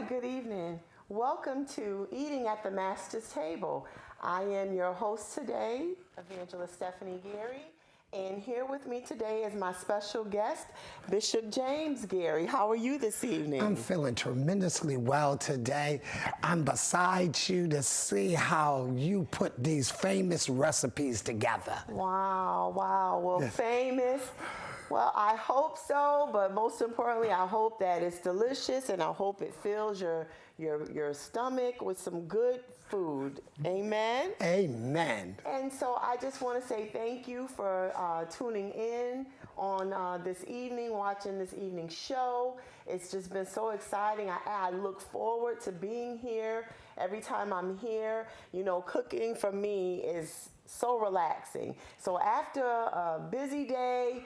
good evening. Welcome to Eating at the Master's Table. I am your host today, Evangelist Stephanie Gary, and here with me today is my special guest, Bishop James Gary. How are you this evening? I'm feeling tremendously well today. I'm beside you to see how you put these famous recipes together. Wow. Well, famous. Well, I hope so, but most importantly, I hope that it's delicious and I hope it fills your stomach with some good food. Amen? Amen. And so I just want to say thank you for tuning in on this evening, watching this evening show. It's just been so exciting. I look forward to being here. Every time I'm here, cooking for me is so relaxing. So after a busy day,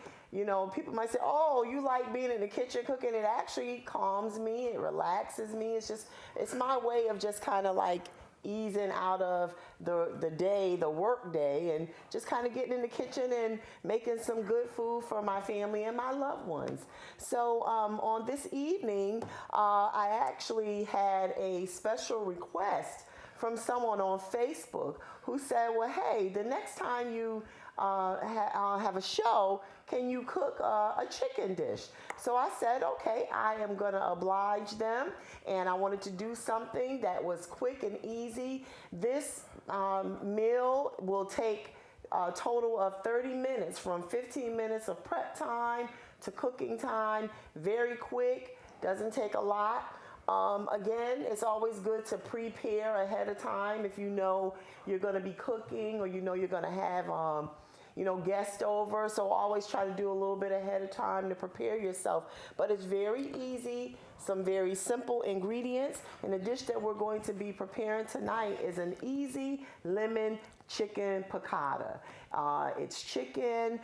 people might say, oh, you like being in the kitchen cooking. It actually calms me. It relaxes me. It's my way of just kind of like easing out of the day, the work day, and just kind of getting in the kitchen and making some good food for my family and my loved ones. So on this evening, I actually had a special request from someone on Facebook who said, well, hey, the next time you have a show, can you cook a chicken dish? So I said, okay, I am going to oblige them, and I wanted to do something that was quick and easy. This meal will take a total of 30 minutes, from 15 minutes of prep time to cooking time. Very quick, doesn't take a lot. Again, it's always good to prepare ahead of time if you know you're going to be cooking or you're going to have guests over. So always try to do a little bit ahead of time to prepare yourself. But it's very easy, some very simple ingredients. And the dish that we're going to be preparing tonight is an easy lemon chicken piccata. It's chicken,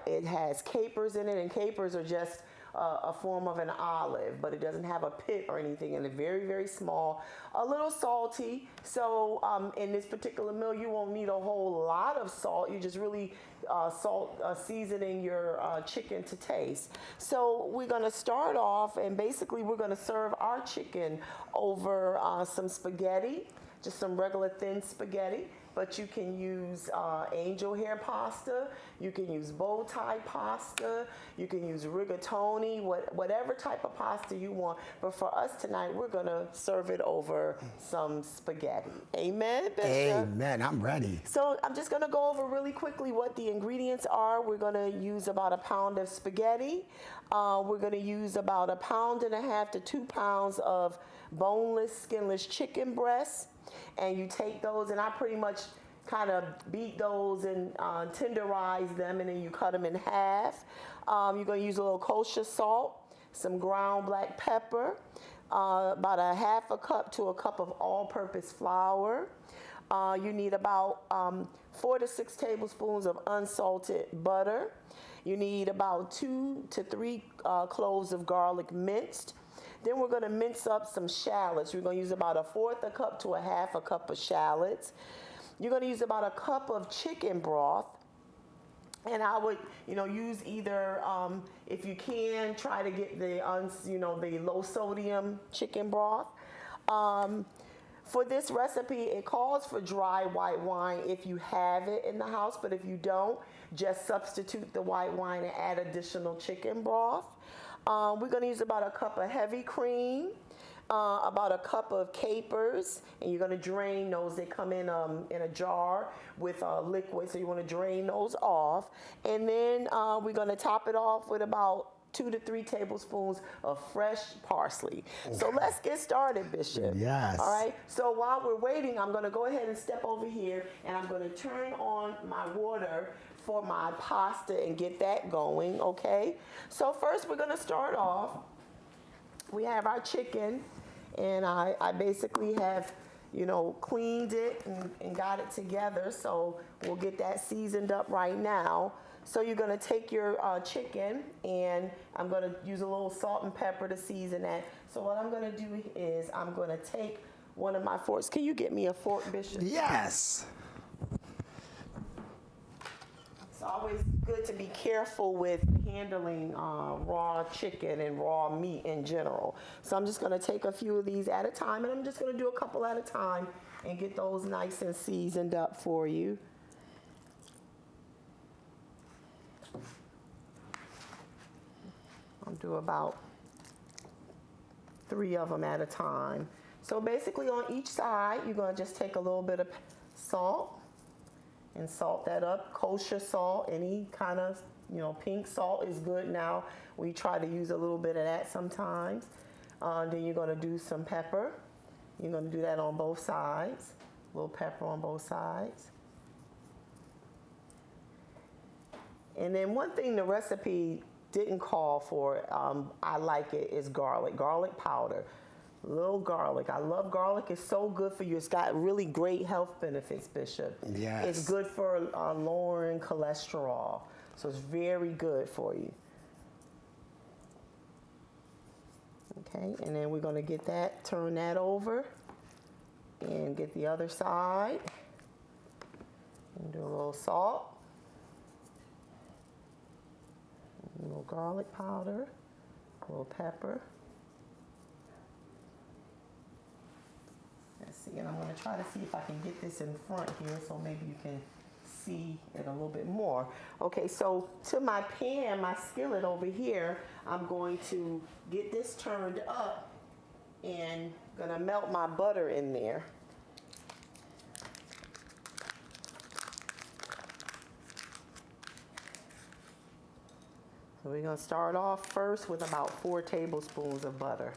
it has capers in it, and capers are just a form of an olive, but it doesn't have a pit or anything, and it's very, very small, a little salty. So in this particular meal, you won't need a whole lot of salt. You just really seasoning your chicken to taste. So we're going to start off, and basically we're going to serve our chicken over some spaghetti, just some regular thin spaghetti. But you can use angel hair pasta, you can use bow tie pasta, you can use rigatoni, whatever type of pasta you want. But for us tonight, we're going to serve it over some spaghetti. Amen, Bishop? Amen. I'm ready. So I'm just going to go over really quickly what the ingredients are. We're going to use about a pound of spaghetti. We're going to use about 1.5 pounds to 2 pounds of boneless, skinless chicken breasts. And you take those, and I pretty much kind of beat those and tenderize them, and then you cut them in half. You're going to use a little kosher salt, some ground black pepper, about 1/2 cup to a cup of all-purpose flour. You need about 4 to 6 tablespoons of unsalted butter. You need about 2 to 3 cloves of garlic minced. Then we're going to mince up some shallots. We're going to use about 1/4 cup to 1/2 cup of shallots. You're going to use about 1 cup of chicken broth. And I would, use either, if you can, try to get the low sodium chicken broth. For this recipe, it calls for dry white wine if you have it in the house. But if you don't, just substitute the white wine and add additional chicken broth. We're going to use about 1 cup of heavy cream, about 1 cup of capers, and you're going to drain those. They come in a jar with liquid, so you want to drain those off. And then we're going to top it off with about 2 to 3 tablespoons of fresh parsley. So let's get started, Bishop. Yes. All right. So while we're waiting, I'm going to go ahead and step over here, and I'm going to turn on my water for my pasta and get that going, okay? So first we're going to start off. We have our chicken, and I basically have, cleaned it and got it together. So we'll get that seasoned up right now. So you're going to take your chicken, and I'm going to use a little salt and pepper to season that. So what I'm going to do is I'm going to take one of my forks. Can you get me a fork, Bishop? Yes. It's always good to be careful with handling raw chicken and raw meat in general. So I'm just going to take a few of these at a time, and I'm just going to do a couple at a time and get those nice and seasoned up for you. I'll do about 3 of them at a time. So basically on each side, you're going to just take a little bit of salt and salt that up. Kosher salt, any kind of, pink salt is good now. We try to use a little bit of that sometimes. Then you're going to do some pepper. You're going to do that on both sides. A little pepper on both sides. And then one thing the recipe didn't call for, I like it, is garlic powder. Little garlic. I love garlic. It's so good for you. It's got really great health benefits, Bishop. Yes. It's good for lowering cholesterol. So it's very good for you. Okay, and then we're going to turn that over and get the other side. And do a little salt. A little garlic powder, a little pepper. Let's see, and I'm going to try to see if I can get this in front here so maybe you can see it a little bit more. Okay, so to my pan, my skillet over here, I'm going to get this turned up and going to melt my butter in there. So we're going to start off first with about 4 tablespoons of butter.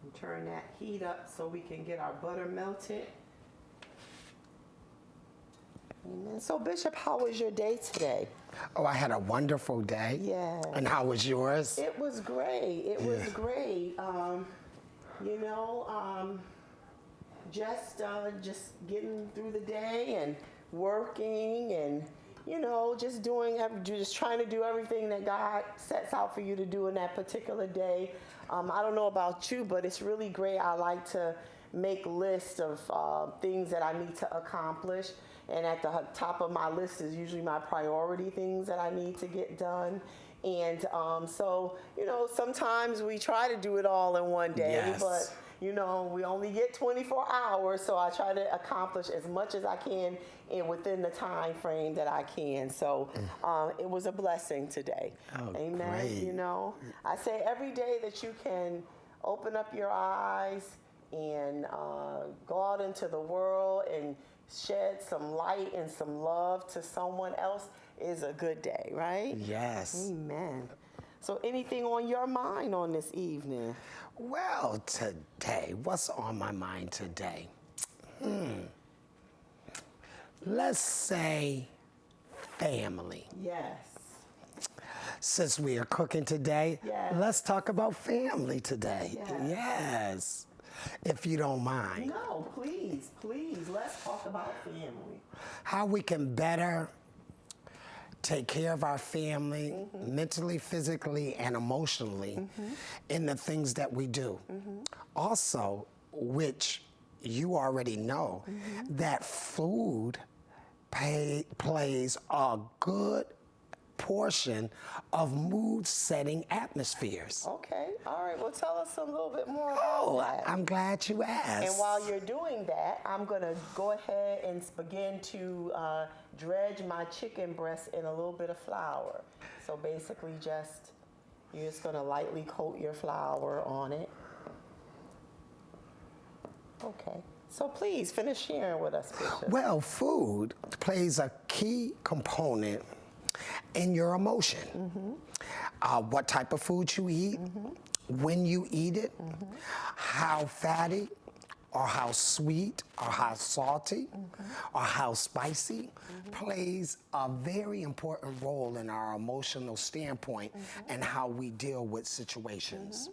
And turn that heat up so we can get our butter melted. Amen. So Bishop, how was your day today? Oh, I had a wonderful day. Yeah. And how was yours? It was great. It was great. Just getting through the day and working and, just trying to do everything that God sets out for you to do in that particular day. I don't know about you, but it's really great. I like to make lists of things that I need to accomplish. And at the top of my list is usually my priority things that I need to get done. And sometimes we try to do it all in one day, Yes. but we only get 24 hours, so I try to accomplish as much as I can within the time frame that I can. So it was a blessing today. Oh, amen. great. I say every day that you can open up your eyes and go out into the world and shed some light and some love to someone else is a good day, right? Yes. Amen. So anything on your mind on this evening? Well, today, what's on my mind today? Let's say family. Yes. Since we are cooking today, Yes. let's talk about family today. Yes. If you don't mind. No, please, let's talk about family. How we can better take care of our family mentally, physically, and emotionally in the things that we do. Also, which you already know, that food plays a good portion of mood-setting atmospheres. Okay, all right. Well, tell us a little bit more about that. I'm glad you asked. And while you're doing that, I'm going to go ahead and begin to dredge my chicken breast in a little bit of flour. So basically you're just going to lightly coat your flour on it. Okay. So please finish sharing with us, Bishop. Well, food plays a key component in your emotion. What type of food you eat, when you eat it, how fatty or how sweet or how salty or how spicy plays a very important role in our emotional standpoint and how we deal with situations.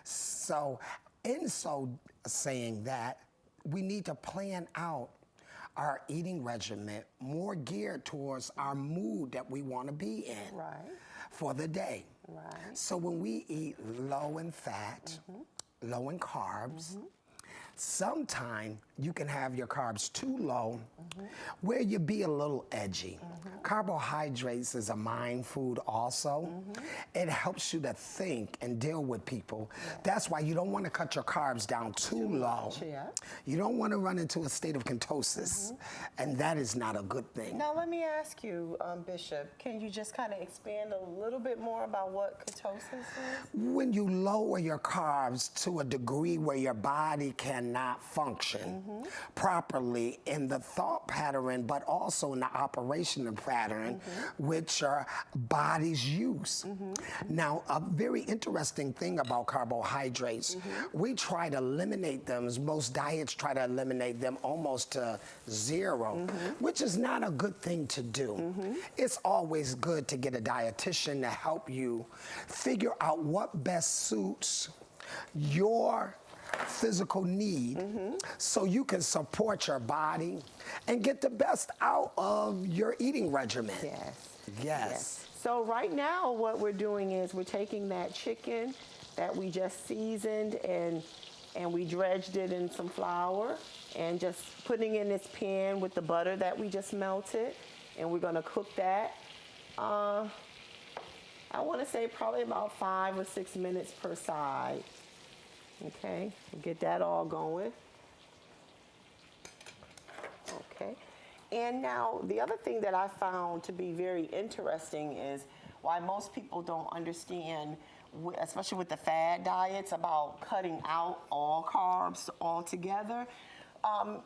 So in saying that, we need to plan out our eating regimen more geared towards our mood that we want to be in for the day. So when we eat low in fat, low in carbs. Sometimes you can have your carbs too low where you be a little edgy. Carbohydrates is a mind food also. It helps you to think and deal with people. That's why you don't want to cut your carbs down too low. You don't want to run into a state of ketosis, and that is not a good thing. Now let me ask you, Bishop, can you just kind of expand a little bit more about what ketosis is? When you lower your carbs to a degree where your body cannot function properly in the thought pattern, but also in the operational pattern, which your body's use. Now, a very interesting thing about carbohydrates, we try to eliminate them. Most diets try to eliminate them almost to zero, which is not a good thing to do. It's always good to get a dietitian to help you figure out what best suits your physical need so you can support your body and get the best out of your eating regimen. Yes. So right now what we're doing is we're taking that chicken that we just seasoned and we dredged it in some flour and just putting in this pan with the butter that we just melted, and we're going to cook that. I want to say probably about 5 or 6 minutes per side. Okay, we'll get that all going. Okay, and now the other thing that I found to be very interesting is why most people don't understand, especially with the fad diets, about cutting out all carbs altogether.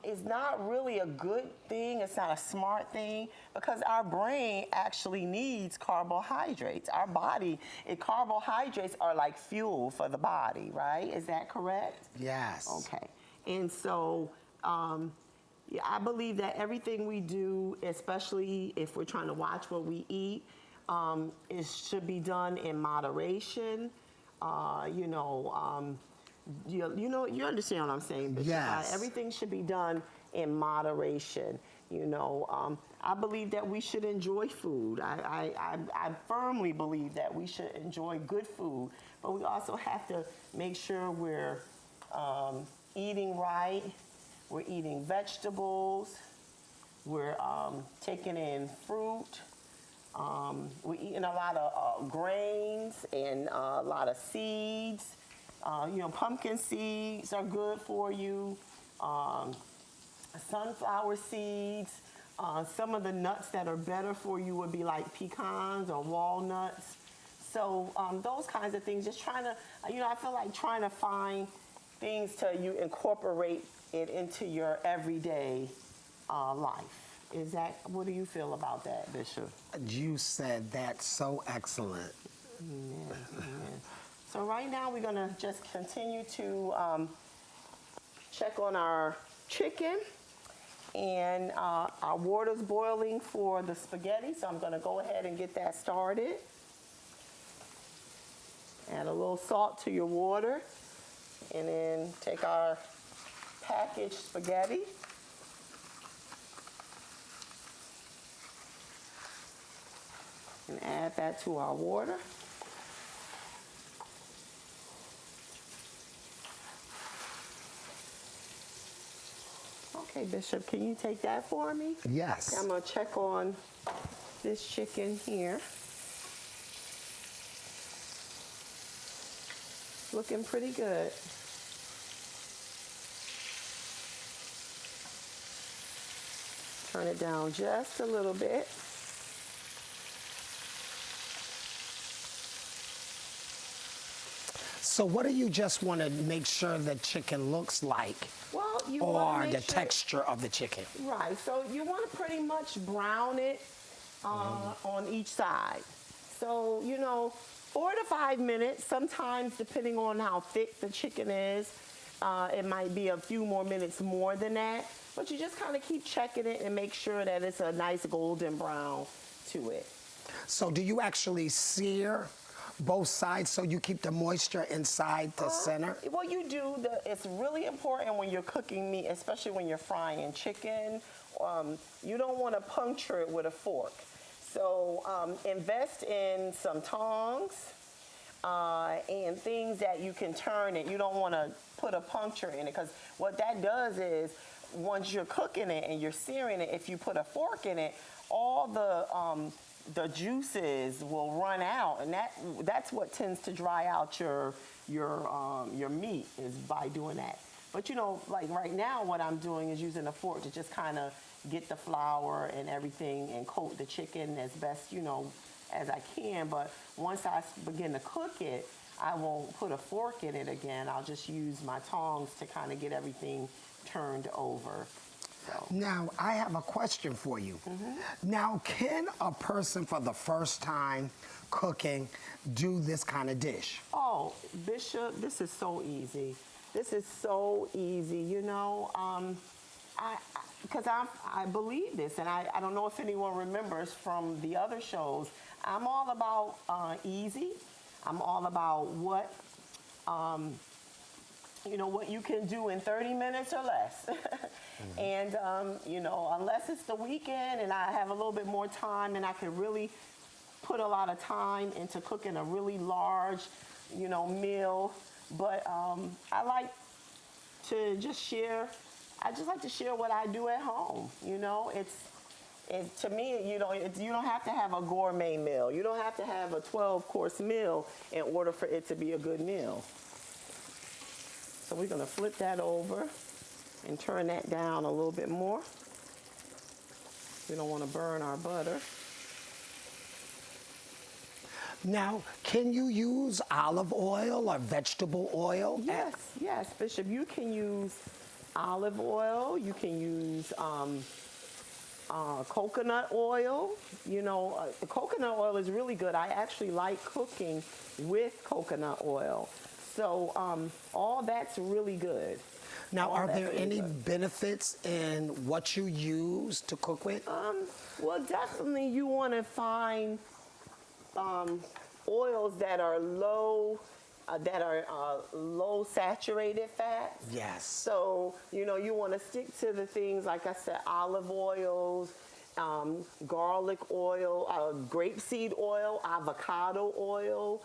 Is not really a good thing. It's not a smart thing because our brain actually needs carbohydrates. Our body, carbohydrates are like fuel for the body, right? Is that correct? Yes. Okay. And so, yeah, I believe that everything we do, especially if we're trying to watch what we eat, should be done in moderation. You understand what I'm saying, Bishop? Yes. Everything should be done in moderation. I believe that we should enjoy food. I firmly believe that we should enjoy good food, but we also have to make sure we're eating right. We're eating vegetables. We're taking in fruit. We're eating a lot of grains and a lot of seeds. Pumpkin seeds are good for you. Sunflower seeds. Some of the nuts that are better for you would be like pecans or walnuts. So those kinds of things, just trying to, I feel like trying to find things to incorporate it into your everyday life. What do you feel about that, Bishop? You said that so excellent. Amen. So right now we're gonna just continue to check on our chicken, and our water's boiling for the spaghetti, so I'm gonna go ahead and get that started. Add a little salt to your water, and then take our packaged spaghetti. And add that to our water. Okay, Bishop, can you take that for me? Yes. I'm going to check on this chicken here. Looking pretty good. Turn it down just a little bit. So what do you just want to make sure the chicken looks like? Well, you or want to the make sure, texture of the chicken? Right, so you want to pretty much brown it on each side. So, 4 to 5 minutes, sometimes depending on how thick the chicken is, it might be a few more minutes more than that. But you just kind of keep checking it and make sure that it's a nice golden brown to it. So do you actually sear both sides so you keep the moisture inside the center? Well, you do. It's really important when you're cooking meat, especially when you're frying chicken. You don't want to puncture it with a fork. So invest in some tongs. and things that you can turn it. You don't want to put a puncture in it, because what that does is once you're cooking it and you're searing it, if you put a fork in it, all the juices will run out, and that's what tends to dry out your meat, is by doing that. But like right now, what I'm doing is using a fork to just kind of get the flour and everything and coat the chicken as best as I can. But once I begin to cook it, I won't put a fork in it again. I'll just use my tongs to kind of get everything turned over. So. Now, I have a question for you. Now, can a person for the first time cooking do this kind of dish? Oh, Bishop, this is so easy. This is so easy, because I believe this, and I don't know if anyone remembers from the other shows. I'm all about easy. I'm all about what what you can do in 30 minutes or less. And unless it's the weekend and I have a little bit more time and I can really put a lot of time into cooking a really large meal. But I like to just share. I just like to share what I do at home. To me, you don't have to have a gourmet meal. You don't have to have a 12-course meal in order for it to be a good meal. So we're going to flip that over and turn that down a little bit more. We don't want to burn our butter. Now, can you use olive oil or vegetable oil? Yes, Bishop. You can use olive oil. You can use coconut oil. The coconut oil is really good. I actually like cooking with coconut oil. So all that's really good. Now, are there any benefits in what you use to cook with? Well, definitely you want to find oils that are low saturated fats. Yes. So, you want to stick to the things, like I said, olive oils, garlic oil, grapeseed oil, avocado oil,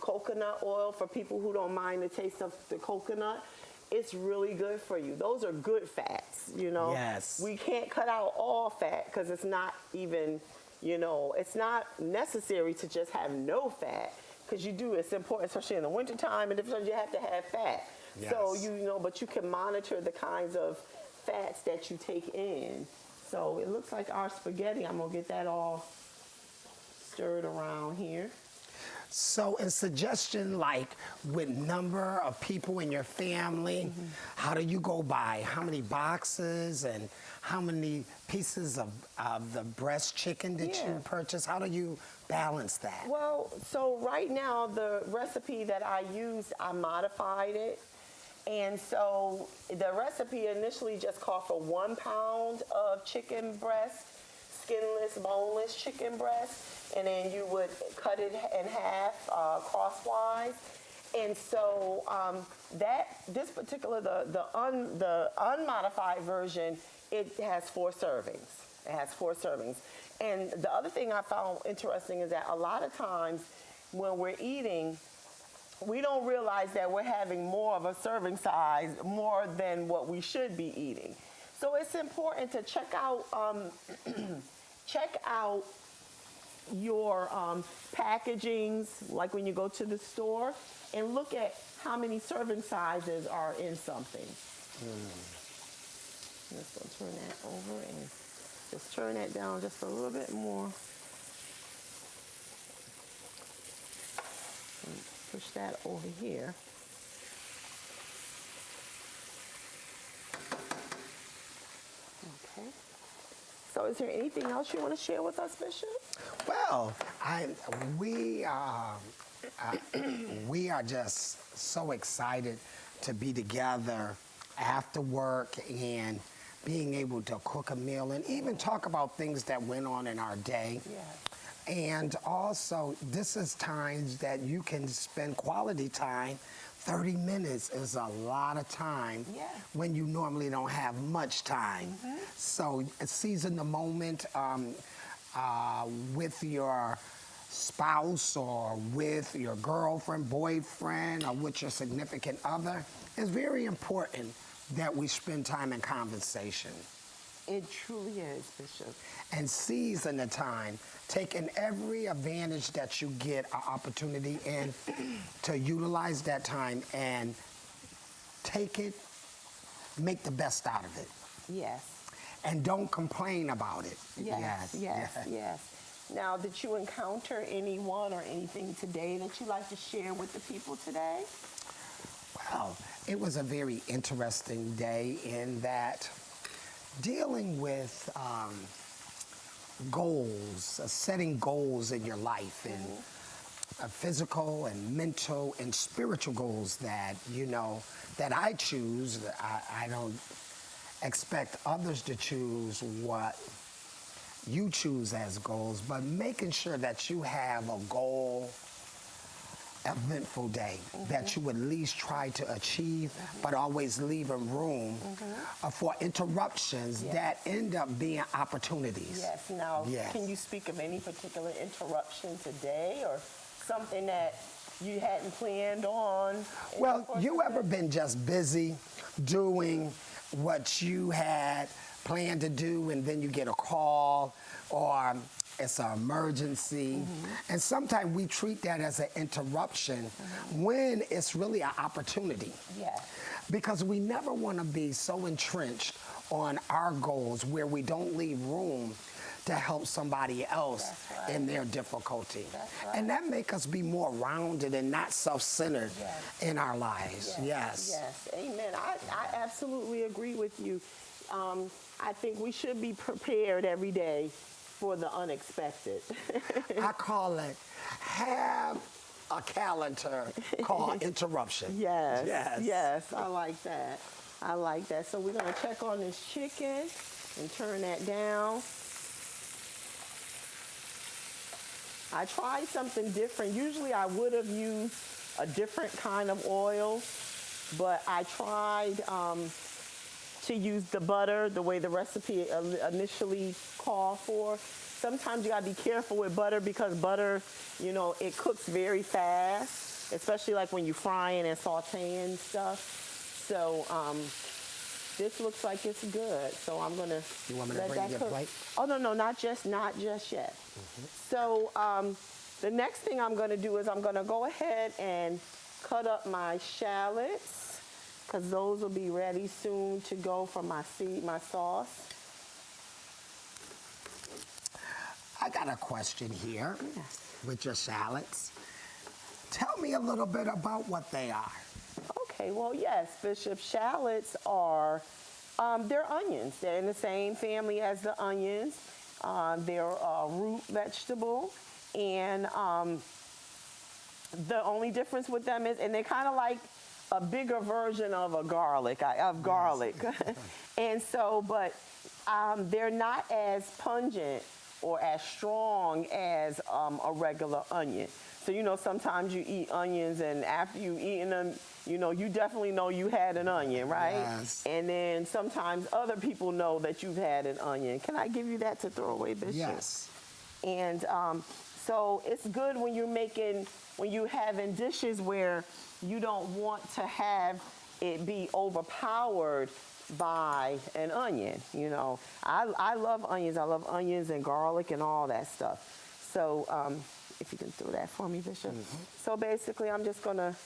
coconut oil for people who don't mind the taste of the coconut. It's really good for you. Those are good fats, Yes. We can't cut out all fat because it's not even, it's not necessary to just have no fat, because it's important, especially in the wintertime, and you have to have fat. Yes. So, but you can monitor the kinds of fats that you take in. So it looks like our spaghetti. I'm going to get that all stirred around here. So a suggestion, like with number of people in your family, how do you go by? How many boxes and how many pieces of the breast chicken that you purchase? How do you balance that? Well, so right now the recipe that I used, I modified it. And so the recipe initially just called for 1 pound of chicken breast, skinless, boneless chicken breast, and then you would cut it in half crosswise. And so this particular, the unmodified version, it has 4 servings. It has 4 servings. And the other thing I found interesting is that a lot of times when we're eating, we don't realize that we're having more of a serving size, more than what we should be eating. So it's important to check out your packagings, like when you go to the store, and look at how many serving sizes are in something. Just gonna turn that over and just turn that down just a little bit more. And push that over here. Okay. So is there anything else you want to share with us, Bishop? Well, we are just so excited to be together after work and being able to cook a meal and even talk about things that went on in our day. Yes. And also, this is times that you can spend quality time. 30 minutes is a lot of time when you normally don't have much time. So season the moment with your spouse or with your girlfriend, boyfriend, or with your significant other, it's very important that we spend time in conversation. It truly is, Bishop. And season the time, taking every advantage that you get an opportunity in to utilize that time and take it, make the best out of it. Yes. And don't complain about it. Yes. Now, did you encounter anyone or anything today that you'd like to share with the people today? Well, it was a very interesting day in that dealing with goals, setting goals in your life, and physical and mental and spiritual goals that, that I choose. I don't expect others to choose what you choose as goals, but making sure that you have a goal, eventful day that you at least try to achieve, but always leaving room for interruptions that end up being opportunities. Yes. Now, can you speak of any particular interruption today or something that you hadn't planned on? Well, you ever been just busy doing what you had planned to do, and then you get a call or it's an emergency, and sometimes we treat that as an interruption when it's really an opportunity. Yes. Because we never want to be so entrenched on our goals where we don't leave room to help somebody else in their difficulty. And that make us be more rounded and not self-centered in our lives. Yes. Amen. I absolutely agree with you. I think we should be prepared every day for the unexpected. I call it, have a calendar called interruption. Yes. I like that. So we're going to check on this chicken and turn that down. I tried something different. Usually I would have used a different kind of oil, but I tried to use the butter the way the recipe initially called for. Sometimes you gotta be careful with butter because butter, it cooks very fast, especially like when you're frying and sauteing stuff. So this looks like it's good. So I'm gonna You want me to let bring that your cook. plate? Oh no, not just yet. So the next thing I'm gonna do is I'm gonna go ahead and cut up my shallots, because those will be ready soon to go for my sauce. I got a question here with your shallots. Tell me a little bit about what they are. Okay, well, yes, Bishop, shallots are, they're onions. They're in the same family as the onions. They're a root vegetable, and the only difference with them is, and they're kind of like a bigger version of garlic. And so, but they're not as pungent or as strong as a regular onion. So, sometimes you eat onions, and after you've eaten them, you definitely know you had an onion, right? Yes. And then sometimes other people know that you've had an onion. Can I give you that to throw away, Bishop? Yes. And so it's good when you're having dishes where you don't want to have it be overpowered by an onion. I love onions. I love onions and garlic and all that stuff. So if you can throw that for me, Bishop. So basically, I'm just going to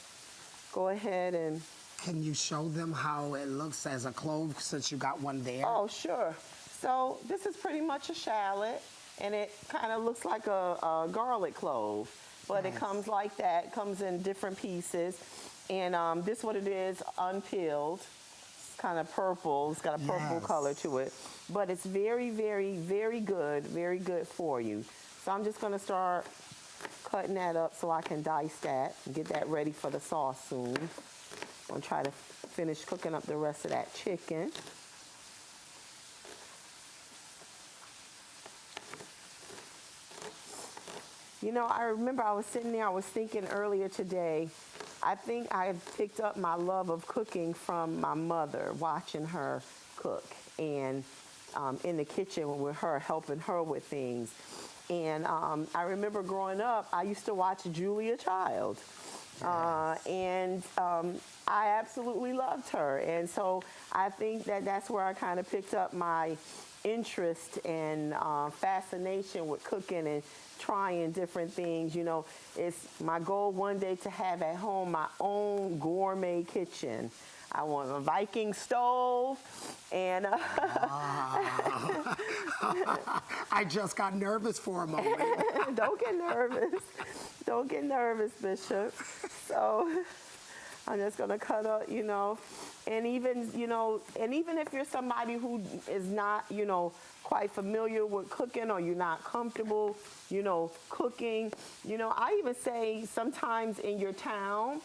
go ahead and... Can you show them how it looks as a clove since you got one there? Oh, sure. So this is pretty much a shallot, and it kind of looks like a garlic clove, but it comes like that. It comes in different pieces, and this is what it is, unpeeled. It's kind of purple. It's got a purple color to it, but it's very, very, very good for you. So I'm just going to start cutting that up so I can dice that and get that ready for the sauce soon. I'm going to try to finish cooking up the rest of that chicken. I remember I was sitting there, I was thinking earlier today, I think I picked up my love of cooking from my mother, watching her cook, and in the kitchen with her, helping her with things. And I remember growing up, I used to watch Julia Child. I absolutely loved her. And so I think that that's where I kind of picked up my interest and fascination with cooking and trying different things. You know, it's my goal one day to have at home my own gourmet kitchen. I want a Viking stove and I just got nervous for a moment. don't get nervous. Don't get nervous, Bishop. So I'm just gonna cut up, you know, and even if you're somebody who is not, you know, quite familiar with cooking or you're not comfortable, you know, cooking, you know, I even say sometimes in your town,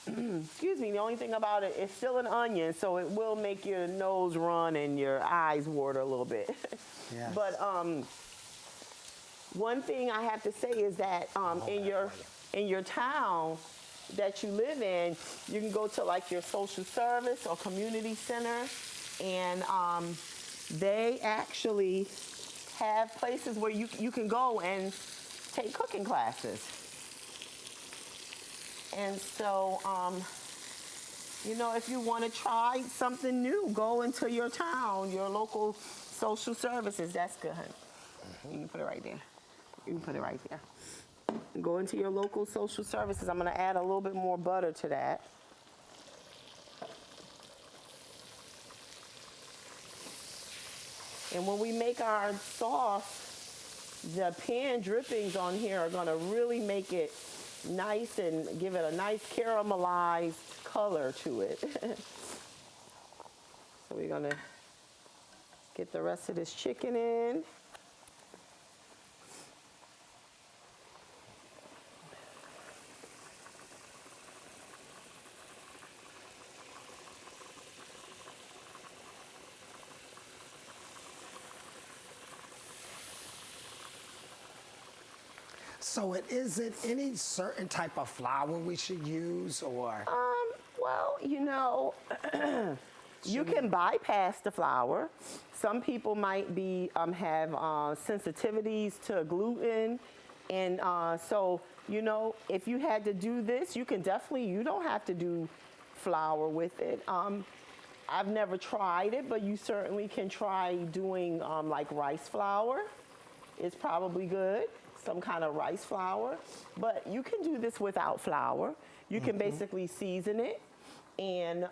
excuse me, the only thing about it, it's still an onion, so it will make your nose run and your eyes water a little bit. Yes. But one thing I have to say is that in your town that you live in, you can go to like your social service or community center, and they actually have places where you can go and take cooking classes. And so, you know, if you want to try something new, go into your town, your local social services. That's good, honey. You can put it right there. You can put it right there. Go into your local social services. I'm going to add a little bit more butter to that. And when we make our sauce, the pan drippings on here are going to really make it nice and give it a nice caramelized color to it. So we're going to get the rest of this chicken in. So it isn't any certain type of flour we should use, or? Well, you know, you can bypass the flour. Some people might be have sensitivities to gluten, and so you know, if you had to do this, you can definitely. You don't have to do flour with it. I've never tried it, but you certainly can try doing like rice flour. It's probably good. Some kind of rice flour, but you can do this without flour. You can basically season it and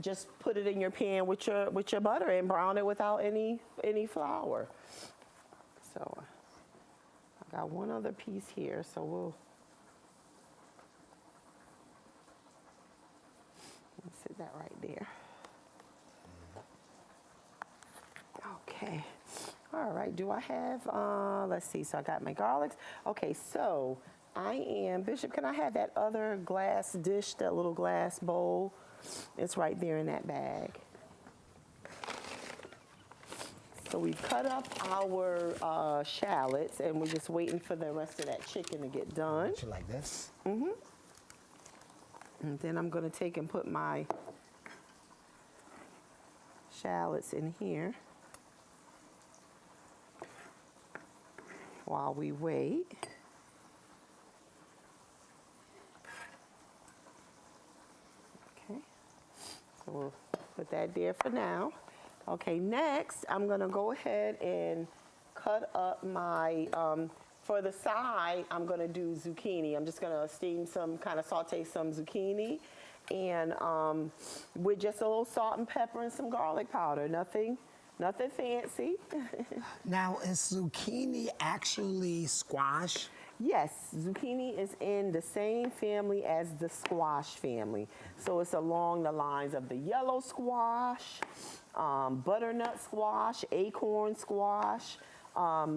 just put it in your pan with your butter and brown it without any flour. So I got one other piece here, so we'll sit that right there. Okay. All right, do I have, let's see, so I got my garlics. Okay, so Bishop, can I have that other glass dish, that little glass bowl? It's right there in that bag. So we've cut up our shallots, and we're just waiting for the rest of that chicken to get done. Put you like this? Mm-hmm. And then I'm gonna take and put my shallots in here while we wait. Okay, so we'll put that there for now. Okay, next I'm gonna go ahead and cut up my, for the side, I'm gonna do zucchini. I'm just gonna saute some zucchini, and with just a little salt and pepper and some garlic powder. Nothing fancy. Now, is zucchini actually squash? Yes, zucchini is in the same family as the squash family. So it's along the lines of the yellow squash, butternut squash, acorn squash,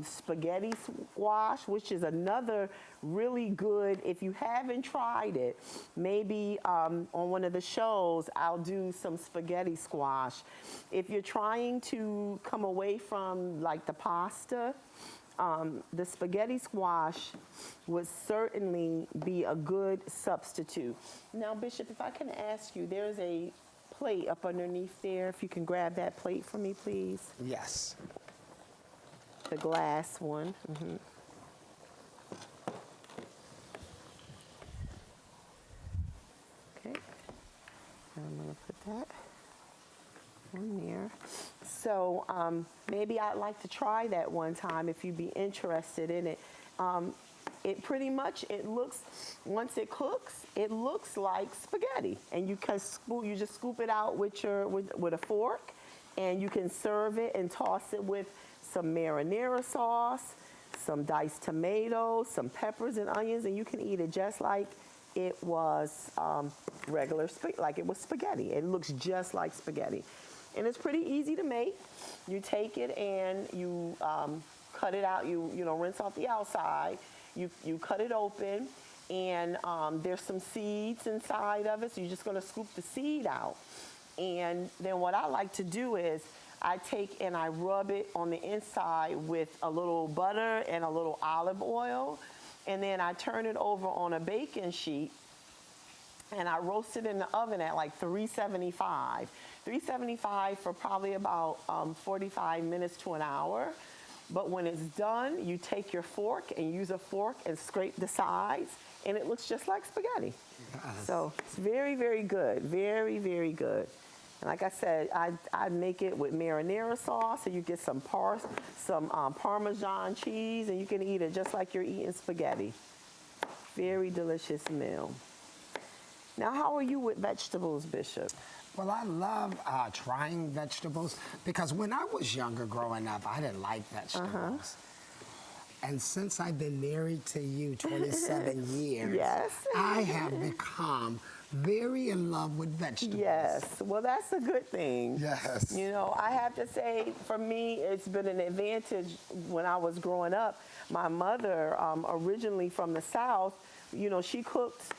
spaghetti squash, which is another really good, if you haven't tried it, maybe on one of the shows I'll do some spaghetti squash. If you're trying to come away from like the pasta, the spaghetti squash would certainly be a good substitute. Now, Bishop, if I can ask you, there's a plate up underneath there. If you can grab that plate for me, please. Yes. the glass one. Okay, I'm gonna put that on there. So maybe I'd like to try that one time if you'd be interested in it. It pretty much, it looks, once it cooks, it looks like spaghetti. And you can you just scoop it out with with a fork, and you can serve it and toss it with some marinara sauce, some diced tomatoes, some peppers and onions, and you can eat it just like it was like it was spaghetti. It looks just like spaghetti. And it's pretty easy to make. You take it and you cut it out, you rinse off the outside, you cut it open, and there's some seeds inside of it, so you're just gonna scoop the seed out. And then what I like to do is I take and I rub it on the inside with a little butter and a little olive oil, and then I turn it over on a baking sheet, and I roast it in the oven at like 375. 375 for probably about 45 minutes to an hour. But when it's done, you take your fork and use a fork and scrape the sides, and it looks just like spaghetti. Yes. So it's very, very good. Very, very good. And like I said, I make it with marinara sauce, so you get some Parmesan cheese, and you can eat it just like you're eating spaghetti. Very delicious meal. Now, how are you with vegetables, Bishop? Well, I love trying vegetables because when I was younger growing up, I didn't like vegetables. And since I've been married to you 27 years, yes. I have become very in love with vegetables. Yes, well, that's a good thing. Yes. You know, I have to say, for me, it's been an advantage when I was growing up. My mother, originally from the South, she cooked,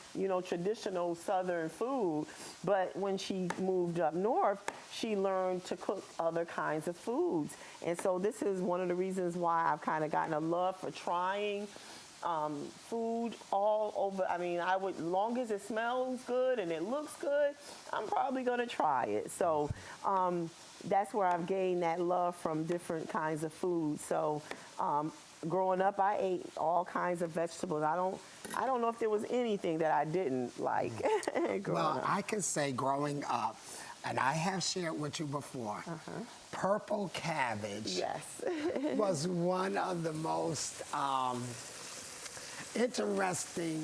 traditional Southern food, but when she moved up north, she learned to cook other kinds of foods. And so this is one of the reasons why I've kind of gotten a love for trying food all over. I mean, long as it smells good and it looks good, I'm probably going to try it. So that's where I've gained that love from different kinds of food. So growing up, I ate all kinds of vegetables. I don't know if there was anything that I didn't like growing up. I can say growing up, and I have shared with you before, purple cabbage yes. was one of the most interesting,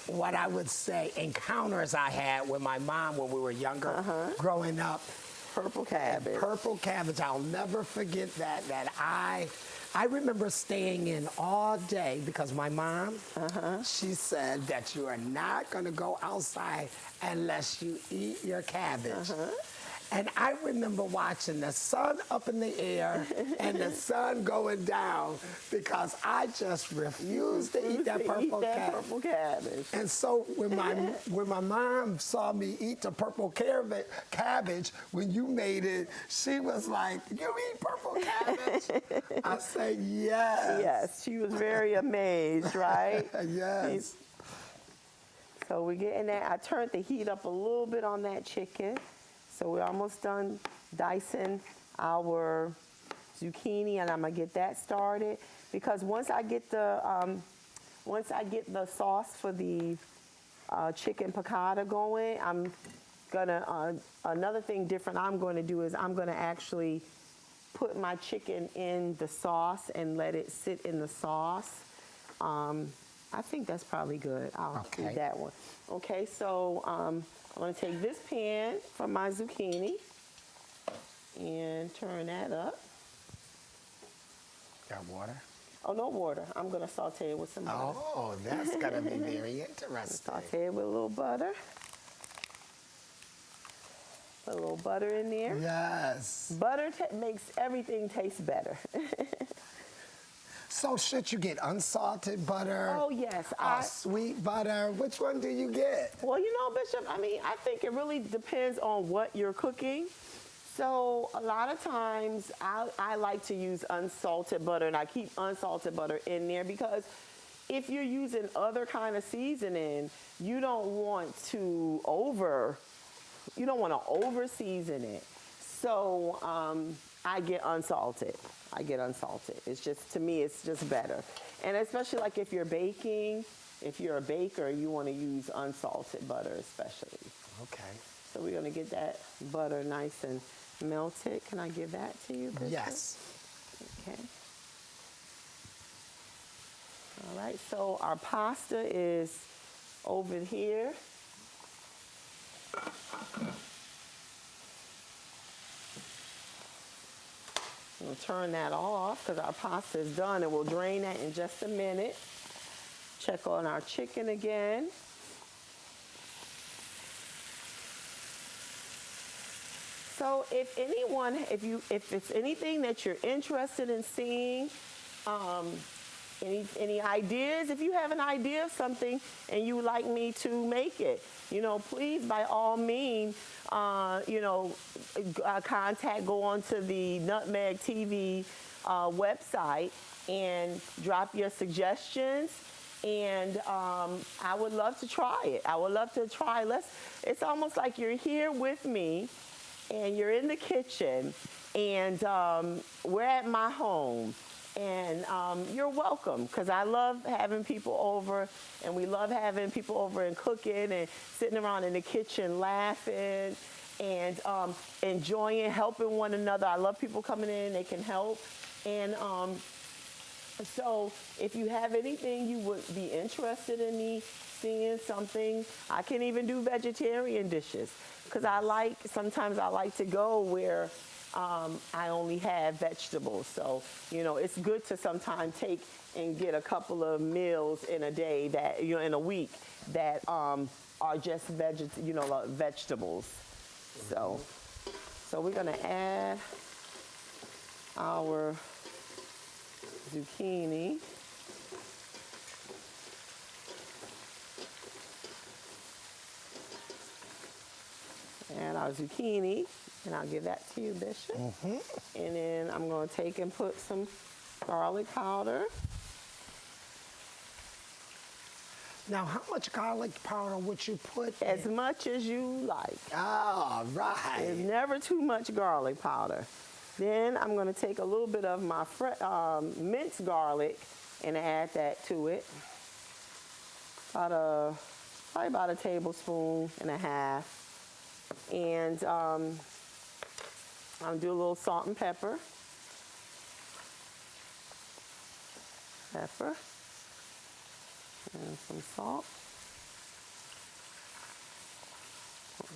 what I would say, encounters I had with my mom when we were younger, growing up. Purple cabbage. Purple cabbage. I'll never forget that I remember staying in all day because my mom, she said that you are not going to go outside unless you eat your cabbage. And I remember watching the sun up in the air and the sun going down because I just refused to eat that purple cabbage. And so when my mom saw me eat the purple cabbage when you made it, she was like, "You eat purple cabbage?" I said, "Yes." Yes, she was very amazed, right? Yes. So we're getting that. I turned the heat up a little bit on that chicken. So we're almost done dicing our zucchini, and I'm gonna get that started because once I get the sauce for the chicken piccata going, I'm gonna another thing different I'm going to do is I'm gonna actually put my chicken in the sauce and let it sit in the sauce. I think that's probably good. I'll do that one. Okay, so I'm going to take this pan from my zucchini and turn that up. Got water? Oh, no water. I'm going to saute it with some butter. Oh, that's going to be very interesting. Saute it with a little butter. Put a little butter in there. Yes. Butter makes everything taste better. So should you get unsalted butter? Oh, yes. Sweet butter? Which one do you get? Well, Bishop, I think it really depends on what you're cooking. So a lot of times I like to use unsalted butter, and I keep unsalted butter in there because if you're using other kind of seasoning, you don't want to over season it. So I get unsalted. I get unsalted. It's just, to me, it's just better. And especially like if you're baking, if you're a baker, you want to use unsalted butter especially. Okay. So we're going to get that butter nice and melted. Can I give that to you, Bishop? Yes. Okay. All right, so our pasta is over here. We'll turn that off because our pasta is done, and we'll drain that in just a minute. Check on our chicken again. So if anyone, if it's anything that you're interested in seeing, any ideas, if you have an idea of something and you would like me to make it, please by all means, contact, go on to the Nutmeg TV website and drop your suggestions. And I would love to try it. I would love to try. It's almost like you're here with me and you're in the kitchen and we're at my home. And you're welcome, because I love having people over, and we love having people over and cooking and sitting around in the kitchen laughing and enjoying, helping one another. I love people coming in, they can help. And so if you have anything you would be interested in me seeing something, I can even do vegetarian dishes, because sometimes I like to go where I only have vegetables. So, it's good to sometimes take and get a couple of meals in a day that, in a week that are just vegetables. So we're going to add our zucchini. Add our zucchini. And I'll give that to you, Bishop. Mm-hmm. And then I'm going to take and put some garlic powder. Now, how much garlic powder would you put As much as you like. All right. There's never too much garlic powder. Then I'm going to take a little bit of my minced garlic and add that to it. Probably about a tablespoon and a half. And I'll do a little salt and pepper. And some salt.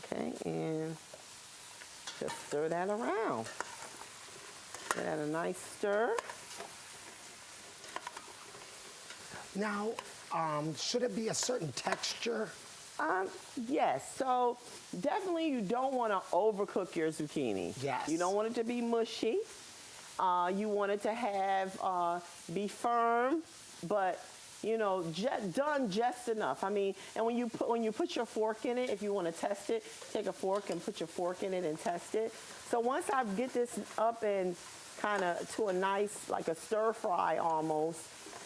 Okay, and just stir that around. Give that a nice stir. Now, should it be a certain texture? Yes, so definitely you don't want to overcook your zucchini. Yes. You don't want it to be mushy. You want it to be firm, but done just enough. I mean, and when you put your fork in it, if you want to test it, take a fork and put your fork in it and test it. So once I get this up and kind of to a nice, like a stir fry almost,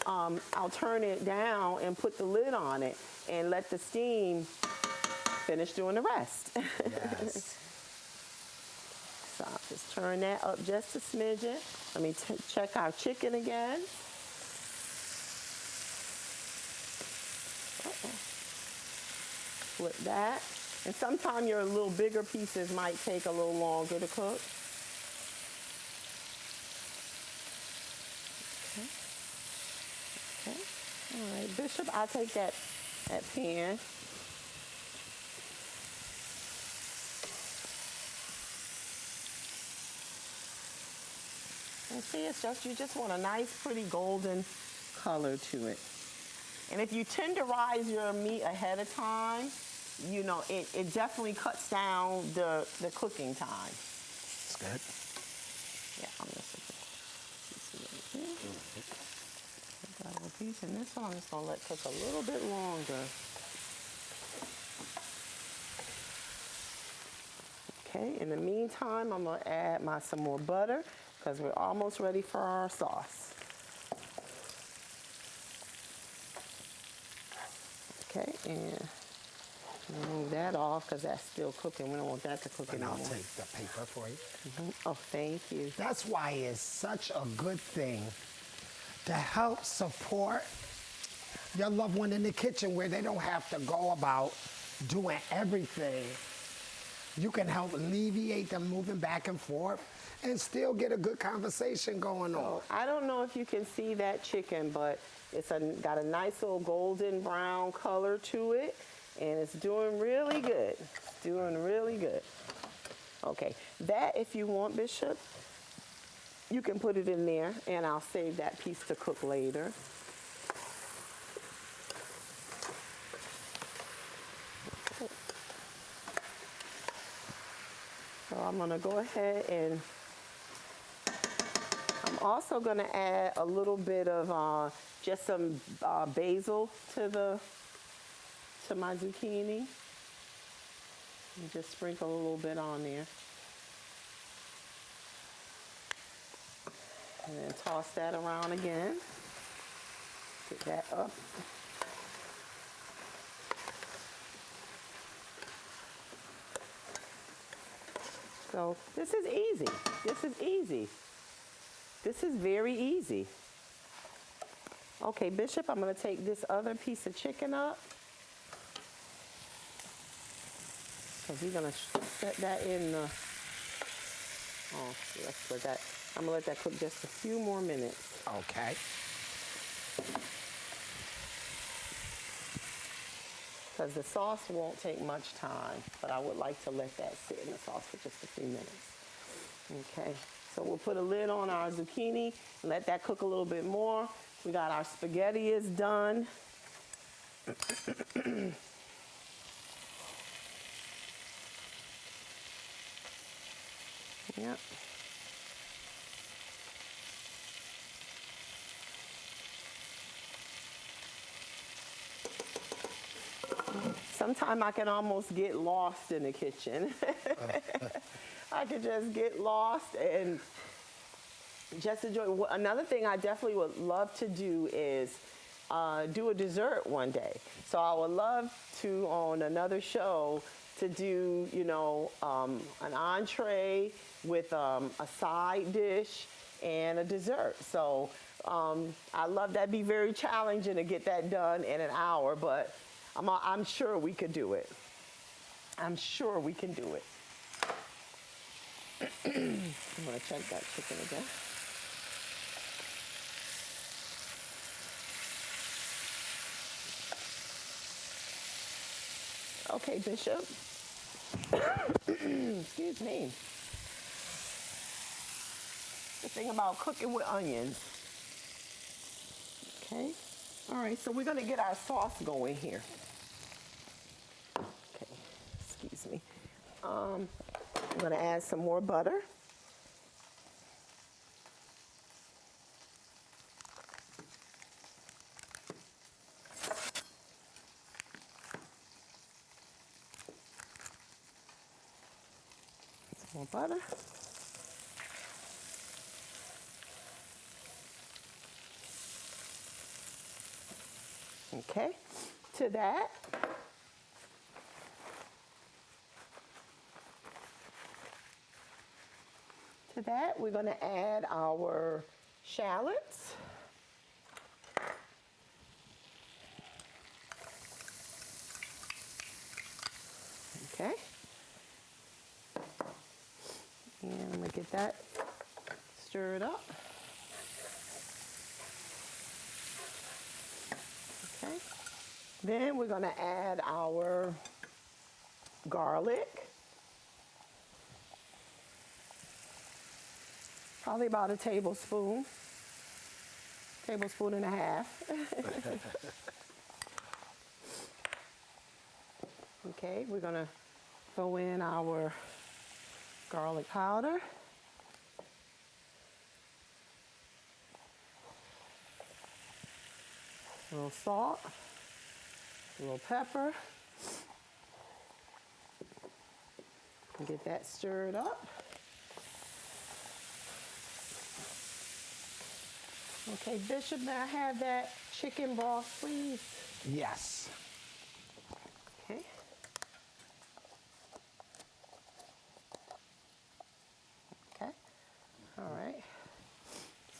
I'll turn it down and put the lid on it and let the steam finish doing the rest. Yes. So I'll just turn that up just a smidgen. Let me check our chicken again. Flip that. And sometimes your little bigger pieces might take a little longer to cook. Okay. All right, Bishop, I'll take that pan. And see, you just want a nice, pretty golden color to it. And if you tenderize your meat ahead of time, it definitely cuts down the cooking time. That's good. Yeah, I'm just going to put a piece of it here. Got a little piece, and this one I'm just going to let cook a little bit longer. Okay, in the meantime, I'm going to add some more butter because we're almost ready for our sauce. Okay, and Move that off because that's still cooking. We don't want that to cook And I'll anymore. take the paper for you. Oh, thank you. That's why it's such a good thing to help support your loved one in the kitchen where they don't have to go about doing everything. You can help alleviate them moving back and forth and still get a good conversation going on. I don't know if you can see that chicken, but it's got a nice little golden brown color to it, and it's doing really good. It's doing really good. Okay, that if you want, Bishop, you can put it in there, and I'll save that piece to cook later. So I'm gonna go ahead and I'm also gonna add a little bit of just some basil to my zucchini. And just sprinkle a little bit on there. And then toss that around again. Get that up. So this is easy. This is easy. This is very easy. Okay, Bishop, I'm going to take this other piece of chicken up. Because we're going to set that in the... Oh, let's let that... I'm going to let that cook just a few more minutes. Okay. Because the sauce won't take much time, but I would like to let that sit in the sauce for just a few minutes. Okay, so we'll put a lid on our zucchini and let that cook a little bit more. We got our spaghetti is done. Yep. Sometimes I can almost get lost in the kitchen. I could just get lost and just enjoy. Another thing I definitely would love to do is do a dessert one day. So I would love to, on another show, to do, you know, an entree with a side dish and a dessert. So I love that. Be very challenging to get that done in an hour, but I'm sure we could do it. I'm sure we can do it. I'm gonna check that chicken again. Okay, Bishop. Excuse me. The thing about cooking with onions. Okay. All right, so we're gonna get our sauce going here. Okay, excuse me. I'm gonna add some more butter. Some more butter. Okay, to that, we're going to add our shallots. Okay. And I'm going to get that stirred up. Okay. Then we're going to add our garlic. Probably about a tablespoon and a half. Okay, we're gonna throw in our garlic powder. A little salt, a little pepper. And get that stirred up. Okay, Bishop, may I have that chicken broth, please? Yes. Okay.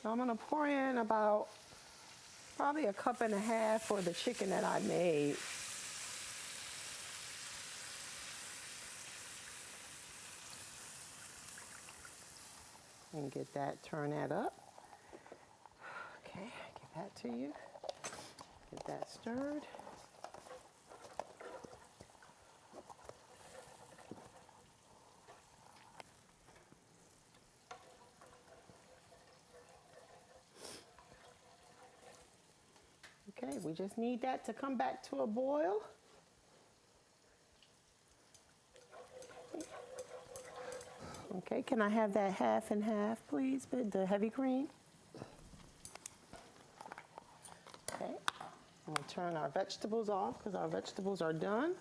So I'm gonna pour in about probably a cup and a half for the chicken that I made. And get that, turn that up. Okay, give that to you. Get that stirred. Okay, we just need that to come back to a boil. Okay, can I have that half and half, please, the heavy cream? Okay, I'm gonna turn our vegetables off because our vegetables are done.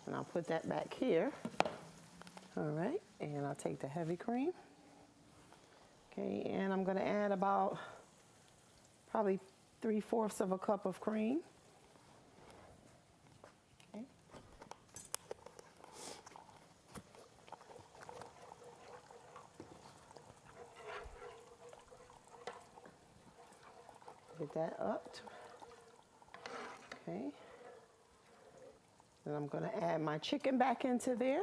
And I'll put that back here. All right, and I'll take the heavy cream. Okay, and I'm gonna add about probably 3/4 of a cup of cream. Okay. Get that up. Okay. Then I'm going to add my chicken back into there.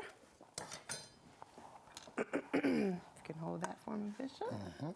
You can hold that for me, Bishop. Mm-hmm.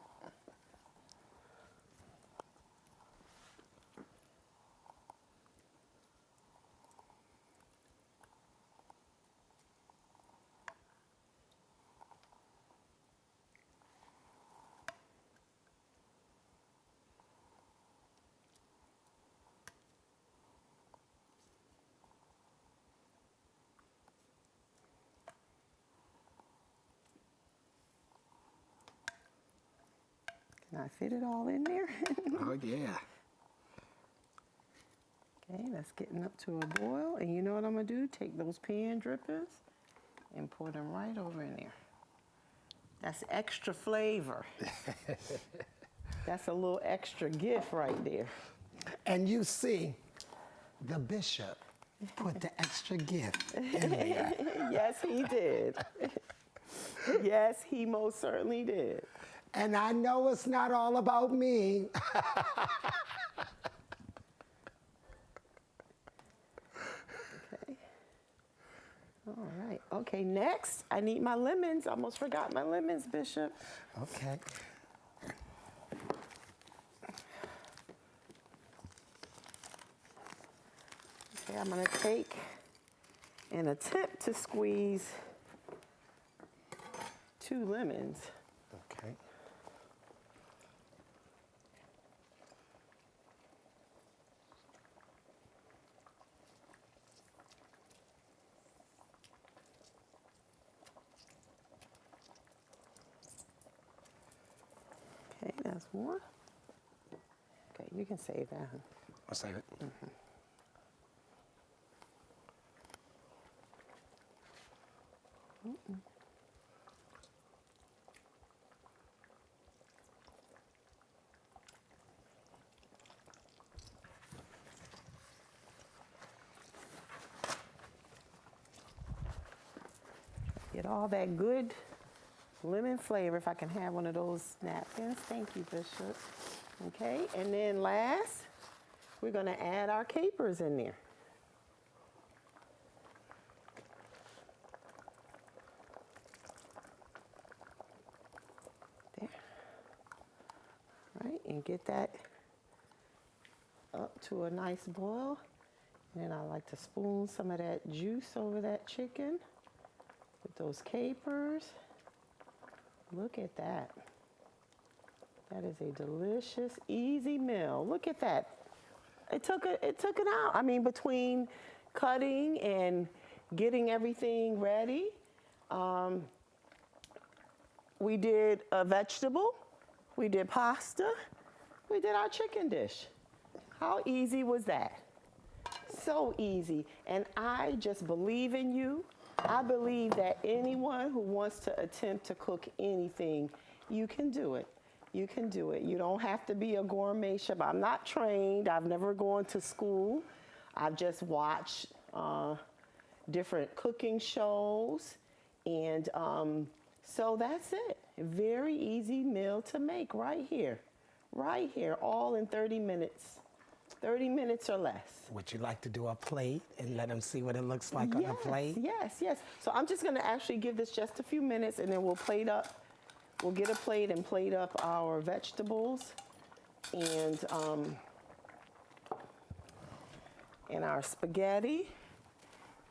Can I fit it all in there? Oh, yeah. Okay, that's getting up to a boil. And you know what I'm going to do? Take those pan drippers and pour them right over in there. That's extra flavor. That's a little extra gift right there. And you see, the bishop put the extra gift in there. Yes, he did. Yes, he most certainly did. And I know it's not all about me. Okay. All right. Okay, next, I need my lemons. I almost forgot my lemons, Bishop. Okay. Okay, I'm going to take and attempt to squeeze 2 lemons. Okay. Okay, that's one. Okay, you can save that. I'll save it. Mm-hmm. Get all that good lemon flavor. If I can have one of those napkins. Thank you, Bishop. Okay, and then last, we're going to add our capers in there. There. All right, and get that up to a nice boil. And then I like to spoon some of that juice over that chicken with those capers. Look at that. That is a delicious, easy meal. Look at that. It took it out. I mean, between cutting and getting everything ready, we did a vegetable, we did pasta, we did our chicken dish. How easy was that? So easy. And I just believe in you. I believe that anyone who wants to attempt to cook anything, you can do it. You can do it. You don't have to be a gourmet chef. I'm not trained. I've never gone to school. I've just watched different cooking shows. And so that's it. Very easy meal to make right here. right here, all in 30 minutes. 30 minutes or less. Would you like to do a plate and let them see what it looks like on a plate? Yes. So I'm just gonna actually give this just a few minutes and then we'll plate up. We'll get a plate and plate up our vegetables and our spaghetti.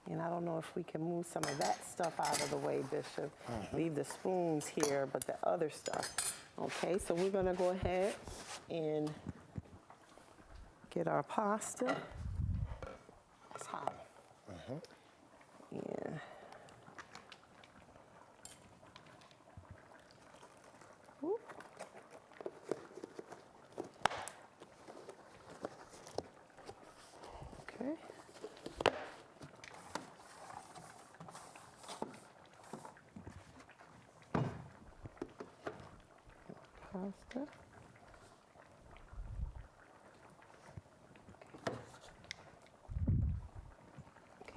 And I don't know if we can move some of that stuff out of the way, Bishop. Leave the spoons here, but the other stuff. Okay, so we're gonna go ahead and get our pasta. It's hot. Yeah. Whoop. Okay. Pasta.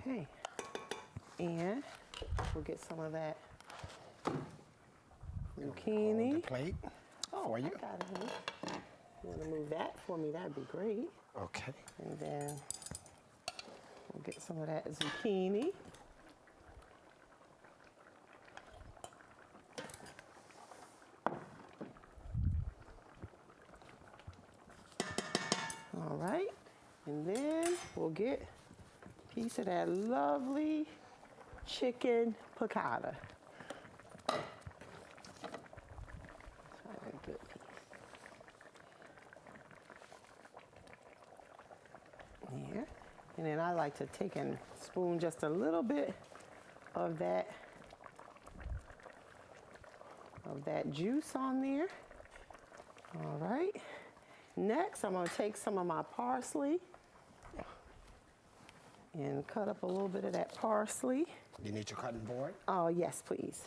Okay, and we'll get some of that zucchini. Hold the plate for you. I got it, honey. You want to move that for me? That'd be great. Okay. And then we'll get some of that zucchini. All right, and then we'll get a piece of that lovely chicken piccata. Try a good piece. Here, and then I like to take and spoon just a little bit of that juice on there. All right. Next, I'm going to take some of my parsley and cut up a little bit of that parsley. You need your cutting board? Oh, yes, please.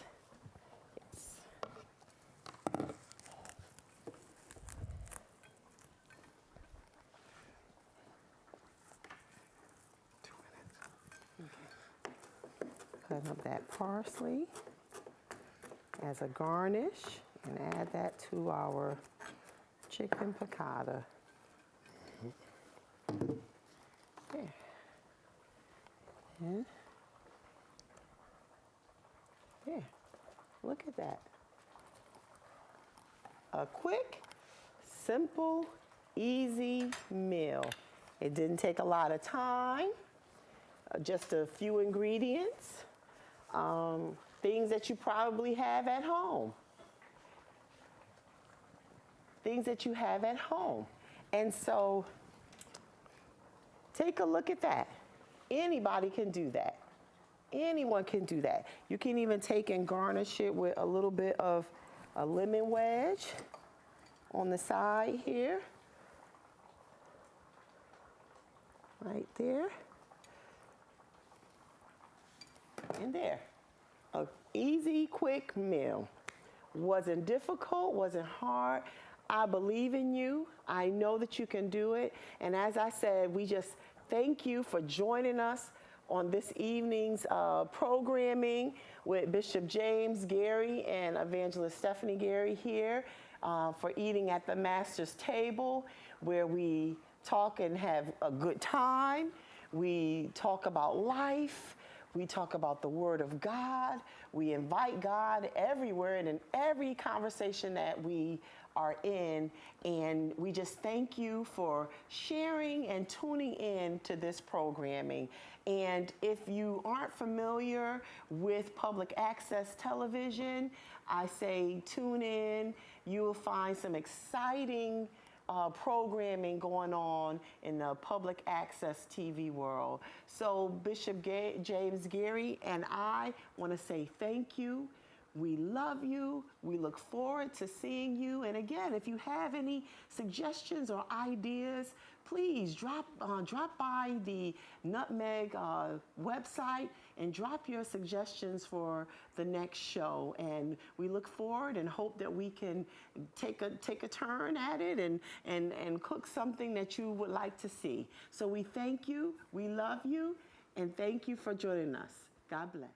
Yes. 2 minutes. Okay. Cutting up that parsley as a garnish and add that to our chicken piccata. There. And there. Look at that. A quick, simple, easy meal. It didn't take a lot of time, just a few ingredients, things that you probably have at home. Things that you have at home. And so take a look at that. Anybody can do that. Anyone can do that. You can even take and garnish it with a little bit of a lemon wedge on the side here. Right there. And there. An easy, quick meal. Wasn't difficult, wasn't hard. I believe in you. I know that you can do it. And as I said, we just thank you for joining us on this evening's programming with Bishop James Gary and Evangelist Stephanie Gary here for Eating at the Master's Table, where we talk and have a good time. We talk about life. We talk about the Word of God. We invite God everywhere and in every conversation that we are in. And we just thank you for sharing and tuning in to this programming. And if you aren't familiar with public access television, I say tune in. You will find some exciting programming going on in the public access TV world. So Bishop James Gary and I want to say thank you. We love you. We look forward to seeing you. And again, if you have any suggestions or ideas, please drop by the Nutmeg website and drop your suggestions for the next show. And we look forward and hope that we can take a turn at it and cook something that you would like to see. So we thank you, we love you, and thank you for joining us. God bless.